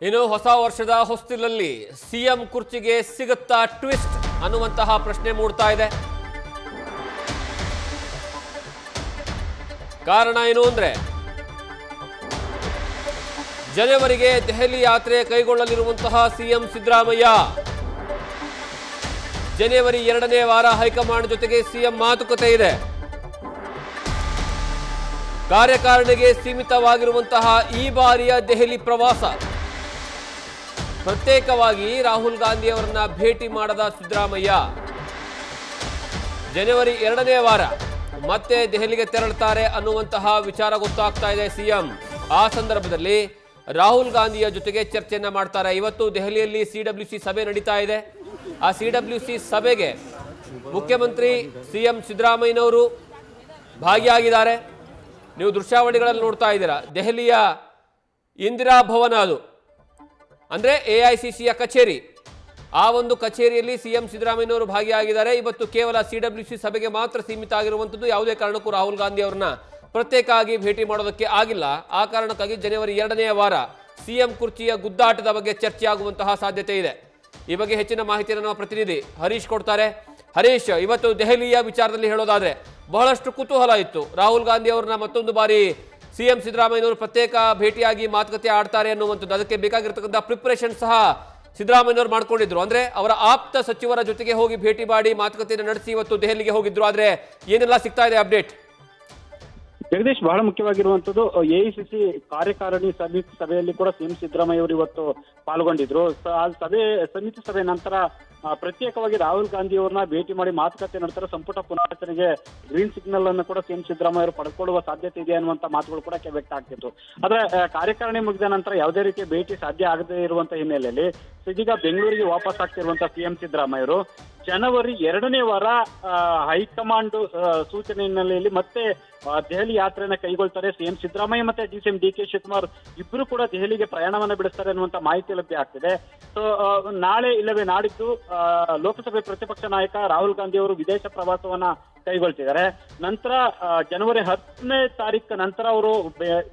ಇನ್ನು ಹೊಸ ವರ್ಷದ ಹೊಸ್ತಿಲಲ್ಲಿ ಸಿಎಂ ಕುರ್ಚಿಗೆ ಸಿಗುತ್ತಾ ಟ್ವಿಸ್ಟ್ ಅನ್ನುವಂತಹ ಪ್ರಶ್ನೆ ಮೂಡ್ತಾ ಇದೆ. ಕಾರಣ ಏನು ಅಂದ್ರೆ ಜನವರಿಗೆ ದೆಹಲಿ ಯಾತ್ರೆ ಕೈಗೊಳ್ಳಲಿರುವಂತಹ ಸಿಎಂ ಸಿದ್ದರಾಮಯ್ಯ ಜನವರಿ 2ನೇ ವಾರ ಹೈಕಮಾಂಡ್ ಜೊತೆಗೆ ಸಿಎಂ ಮಾತುಕತೆ ಇದೆ. ಕಾರ್ಯಕಾರಿಣಿಗೆ ಸೀಮಿತವಾಗಿರುವಂತಹ ಈ ಬಾರಿಯ ದೆಹಲಿ ಪ್ರವಾಸ, ಪ್ರತ್ಯೇಕವಾಗಿ ರಾಹುಲ್ ಗಾಂಧಿ ಅವರನ್ನ ಭೇಟಿ ಮಾಡದ ಸಿದ್ದರಾಮಯ್ಯ ಜನವರಿ 2ನೇ ವಾರ ಮತ್ತೆ ದೆಹಲಿಗೆ ತೆರಳುತ್ತಾರೆ ಅನ್ನುವಂತಹ ವಿಚಾರ ಗೊತ್ತಾಗ್ತಾ ಇದೆ. ಸಿಎಂ ಆ ಸಂದರ್ಭದಲ್ಲಿ ರಾಹುಲ್ ಗಾಂಧಿಯ ಜೊತೆಗೆ ಚರ್ಚೆಯನ್ನ ಮಾಡ್ತಾರೆ. ಇವತ್ತು ದೆಹಲಿಯಲ್ಲಿ ಸಿಡಬ್ಲ್ಯೂಸಿ ಸಭೆ ನಡೀತಾ ಇದೆ. ಆ ಸಿಡಬ್ಲ್ಯೂಸಿ ಸಭೆಗೆ ಮುಖ್ಯಮಂತ್ರಿ ಸಿಎಂ ಸಿದ್ದರಾಮಯ್ಯನವರು ಭಾಗಿಯಾಗಿದ್ದಾರೆ. ನೀವು ದೃಶ್ಯಾವಳಿಗಳಲ್ಲಿ ನೋಡ್ತಾ ಇದ್ದೀರಾ. ದೆಹಲಿಯ ಇಂದಿರಾ ಭವನ ಅದು ಅಂದರೆ ಎಐಸಿಸಿಯ ಕಚೇರಿ, ಆ ಒಂದು ಕಚೇರಿಯಲ್ಲಿ ಸಿಎಂ ಸಿದ್ದರಾಮಯ್ಯನವರು ಭಾಗಿಯಾಗಿದ್ದಾರೆ. ಇವತ್ತು ಕೇವಲ ಸಿಡಬ್ಲ್ಯೂಸಿ ಸಭೆಗೆ ಮಾತ್ರ ಸೀಮಿತ ಆಗಿರುವಂಥದ್ದು. ಯಾವುದೇ ಕಾರಣಕ್ಕೂ ರಾಹುಲ್ ಗಾಂಧಿ ಅವರನ್ನ ಪ್ರತ್ಯೇಕವಾಗಿ ಭೇಟಿ ಮಾಡೋದಕ್ಕೆ ಆಗಿಲ್ಲ. ಆ ಕಾರಣಕ್ಕಾಗಿ ಜನವರಿ 2ನೇ ವಾರ ಸಿಎಂ ಕುರ್ಚಿಯ ಗುದ್ದಾಟದ ಬಗ್ಗೆ ಚರ್ಚೆ ಆಗುವಂತಹ ಸಾಧ್ಯತೆ ಇದೆ. ಈ ಬಗ್ಗೆ ಹೆಚ್ಚಿನ ಮಾಹಿತಿಯನ್ನು ನಮ್ಮ ಪ್ರತಿನಿಧಿ ಹರೀಶ್ ಕೊಡ್ತಾರೆ. ಹರೀಶ್, ಇವತ್ತು ದೆಹಲಿಯ ವಿಚಾರದಲ್ಲಿ ಹೇಳೋದಾದ್ರೆ ಬಹಳಷ್ಟು ಕುತೂಹಲ ಇತ್ತು. ರಾಹುಲ್ ಗಾಂಧಿ ಅವರನ್ನ ಮತ್ತೊಂದು ಬಾರಿ ಸಿಎಂ ಸಿದ್ದರಾಮಯ್ಯನವರು ಪ್ರತ್ಯೇಕ ಭೇಟಿಯಾಗಿ ಮಾತುಕತೆ ಆಡ್ತಾರೆ ಅನ್ನುವಂಥದ್ದು, ಅದಕ್ಕೆ ಬೇಕಾಗಿರ್ತಕ್ಕಂಥ ಪ್ರಿಪರೇಷನ್ ಸಹ ಸಿದ್ದರಾಮಯ್ಯನವರು ಮಾಡ್ಕೊಂಡಿದ್ರು. ಅಂದ್ರೆ ಅವರ ಆಪ್ತ ಸಚಿವರ ಜೊತೆಗೆ ಹೋಗಿ ಭೇಟಿ ಮಾಡಿ ಮಾತುಕತೆಯನ್ನು ನಡೆಸಿ ಇವತ್ತು ದೆಹಲಿಗೆ ಹೋಗಿದ್ರು. ಆದ್ರೆ ಏನೆಲ್ಲ ಸಿಗ್ತಾ ಇದೆ ಅಪ್ಡೇಟ್? ಜಗದೀಶ್, ಬಹಳ ಮುಖ್ಯವಾಗಿರುವಂತದ್ದು ಎಐಸಿಸಿ ಕಾರ್ಯಕಾರಿಣಿ ಸಭೆಯಲ್ಲಿ ಕೂಡ ಸಿಎಂ ಸಿದ್ದರಾಮಯ್ಯ ಅವರು ಇವತ್ತು ಪಾಲ್ಗೊಂಡಿದ್ರು. ಆ ಸಮಿತಿ ಸಭೆ ನಂತರ ಪ್ರತ್ಯೇಕವಾಗಿ ರಾಹುಲ್ ಗಾಂಧಿ ಅವರನ್ನ ಭೇಟಿ ಮಾಡಿ ಮಾತುಕತೆ ನಂತರ ಸಂಪುಟ ಪುನಾರಚನೆಗೆ ಗ್ರೀನ್ ಸಿಗ್ನಲ್ ಅನ್ನು ಕೂಡ ಸಿಎಂ ಸಿದ್ದರಾಮಯ್ಯ ಅವರು ಪಡ್ಕೊಳ್ಳುವ ಸಾಧ್ಯತೆ ಇದೆ ಅನ್ನುವಂತ ಮಾತುಗಳು ಕೂಡ ವ್ಯಕ್ತ ಆಗ್ತಿತ್ತು. ಆದ್ರೆ ಕಾರ್ಯಕಾರಿಣಿ ಮುಗಿದ ನಂತರ ಯಾವುದೇ ರೀತಿಯ ಭೇಟಿ ಸಾಧ್ಯ ಆಗದೇ ಇರುವಂತ ಹಿನ್ನೆಲೆಯಲ್ಲಿ ಇದೀಗ ಬೆಂಗಳೂರಿಗೆ ವಾಪಸ್ ಆಗ್ತಿರುವಂತ ಸಿಎಂ ಸಿದ್ದರಾಮಯ್ಯ ಅವರು ಜನವರಿ 2ನೇ ವಾರ ಹೈಕಮಾಂಡ್ ಸೂಚನೆ ಹಿನ್ನೆಲೆಯಲ್ಲಿ ಮತ್ತೆ ದೆಹಲಿ ಯಾತ್ರೆಯನ್ನ ಕೈಗೊಳ್ತಾರೆ. ಸಿಎಂ ಸಿದ್ದರಾಮಯ್ಯ ಮತ್ತೆ ಡಿಸಿಎಂ ಡಿ ಕೆ ಶಿವಕುಮಾರ್ ಇಬ್ಬರು ಕೂಡ ದೆಹಲಿಗೆ ಪ್ರಯಾಣವನ್ನ ಬಿಡಿಸ್ತಾರೆ ಅನ್ನುವಂತ ಮಾಹಿತಿ ಲಭ್ಯ ಆಗ್ತಿದೆ. ಸೊ ನಾಳೆ ಇಲ್ಲವೇ ನಾಡಿದ್ದು ಲೋಕಸಭೆ ಪ್ರತಿಪಕ್ಷ ನಾಯಕ ರಾಹುಲ್ ಗಾಂಧಿ ಅವರು ವಿದೇಶ ಪ್ರವಾಸವನ್ನ ಕೈಗೊಳ್ತಿದ್ದಾರೆ. ನಂತರ ಜನವರಿ 10ನೇ ತಾರೀಕು ನಂತರ ಅವರು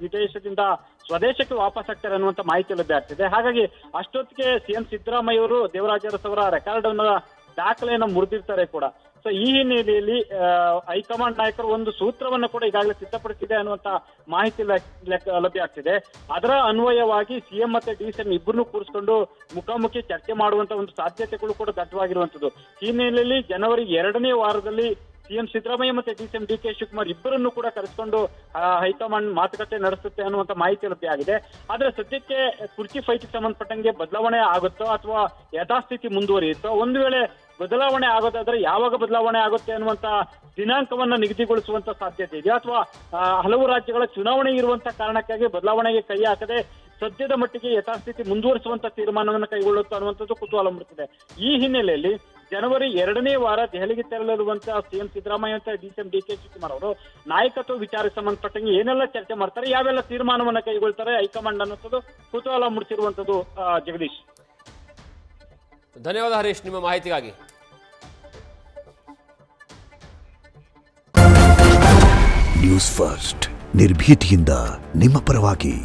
ವಿದೇಶದಿಂದ ಸ್ವದೇಶಕ್ಕೆ ವಾಪಸ್ ಆಗ್ತಾರೆ ಅನ್ನುವಂತ ಮಾಹಿತಿ ಲಭ್ಯ ಆಗ್ತಿದೆ. ಹಾಗಾಗಿ ಅಷ್ಟೊತ್ತಿಗೆ ಸಿಎಂ ಸಿದ್ದರಾಮಯ್ಯ ಅವರು ದೇವರಾಜ ಅರಸು ಅವರ ರೆಕಾರ್ಡ್ ಅನ್ನ ದಾಖಲೆಯನ್ನು ಮುರಿದಿರ್ತಾರೆ ಕೂಡ. ಸೊ ಈ ಹಿನ್ನೆಲೆಯಲ್ಲಿ ಹೈಕಮಾಂಡ್ ನಾಯಕರು ಒಂದು ಸೂತ್ರವನ್ನು ಕೂಡ ಈಗಾಗಲೇ ಸಿದ್ಧಪಡಿಸಿದೆ ಅನ್ನುವಂತ ಮಾಹಿತಿ ಲಭ್ಯ ಆಗ್ತಿದೆ. ಅದರ ಅನ್ವಯವಾಗಿ ಸಿಎಂ ಮತ್ತೆ ಡಿಸಿಎಂ ಇಬ್ಬರನ್ನು ಕೂರಿಸಿಕೊಂಡು ಮುಖಾಮುಖಿ ಚರ್ಚೆ ಮಾಡುವಂತ ಒಂದು ಸಾಧ್ಯತೆಗಳು ಕೂಡ ದಟ್ಟವಾಗಿರುವಂತದ್ದು. ಈ ಹಿನ್ನೆಲೆಯಲ್ಲಿ ಜನವರಿ 2ನೇ ವಾರದಲ್ಲಿ ಸಿಎಂ ಸಿದ್ದರಾಮಯ್ಯ ಮತ್ತೆ ಡಿಸಿಎಂ ಡಿ ಕೆ ಶಿವಕುಮಾರ್ ಇಬ್ಬರನ್ನು ಕೂಡ ಕರೆಸಿಕೊಂಡು ಹೈಕಮಾಂಡ್ ಮಾತುಕತೆ ನಡೆಸುತ್ತೆ ಅನ್ನುವಂತ ಮಾಹಿತಿ ಲಭ್ಯ ಆಗಿದೆ. ಆದ್ರೆ ಸದ್ಯಕ್ಕೆ ಕುರ್ಚಿ ಫೈಟ್ಗೆ ಸಂಬಂಧಪಟ್ಟಂಗೆ ಬದಲಾವಣೆ ಆಗುತ್ತೋ ಅಥವಾ ಯಥಾಸ್ಥಿತಿ ಮುಂದುವರಿಯುತ್ತೋ, ಒಂದು ವೇಳೆ ಬದಲಾವಣೆ ಆಗೋದಾದ್ರೆ ಯಾವಾಗ ಬದಲಾವಣೆ ಆಗುತ್ತೆ ಅನ್ನುವಂತ ದಿನಾಂಕವನ್ನ ನಿಗದಿಗೊಳಿಸುವಂತ ಸಾಧ್ಯತೆ ಇದೆ, ಅಥವಾ ಹಲವು ರಾಜ್ಯಗಳ ಚುನಾವಣೆ ಇರುವಂತ ಕಾರಣಕ್ಕಾಗಿ ಬದಲಾವಣೆಗೆ ಕೈ ಹಾಕದೆ ಸದ್ಯದ ಮಟ್ಟಿಗೆ ಯಥಾಸ್ಥಿತಿ ಮುಂದುವರಿಸುವಂತ ತೀರ್ಮಾನವನ್ನು ಕೈಗೊಳ್ಳುತ್ತಾ ಅನ್ನುವಂಥದ್ದು ಕುತೂಹಲ ಮೂಡುತ್ತಿದೆ. ಈ ಹಿನ್ನೆಲೆಯಲ್ಲಿ ಜನವರಿ 2ನೇ ವಾರ ದೆಹಲಿಗೆ ತೆರಳಿರುವಂತಹ ಸಿಎಂ ಸಿದ್ದರಾಮಯ್ಯ ಮತ್ತು ಡಿಸಿಎಂ ಡಿ ಕೆ ಶಿವಕುಮಾರ್ ಅವರು ನಾಯಕತ್ವ ವಿಚಾರಕ್ಕೆ ಸಂಬಂಧಪಟ್ಟಂಗೆ ಏನೆಲ್ಲ ಚರ್ಚೆ ಮಾಡ್ತಾರೆ, ಯಾವೆಲ್ಲ ತೀರ್ಮಾನವನ್ನ ಕೈಗೊಳ್ತಾರೆ ಹೈಕಮಾಂಡ್ ಅನ್ನುವಂಥದ್ದು ಕುತೂಹಲ ಮೂಡಿಸಿರುವಂತದ್ದು. ಜಗದೀಶ್, ಧನ್ಯವಾದ ಹರೀಶ್ ನಿಮ್ಮ ಮಾಹಿತಿಗಾಗಿ. ನ್ಯೂಸ್ ಫಸ್ಟ್ ನಿರ್ಭೀತಿಯಿಂದ ನಿಮ್ಮ ಪರವಾಗಿ.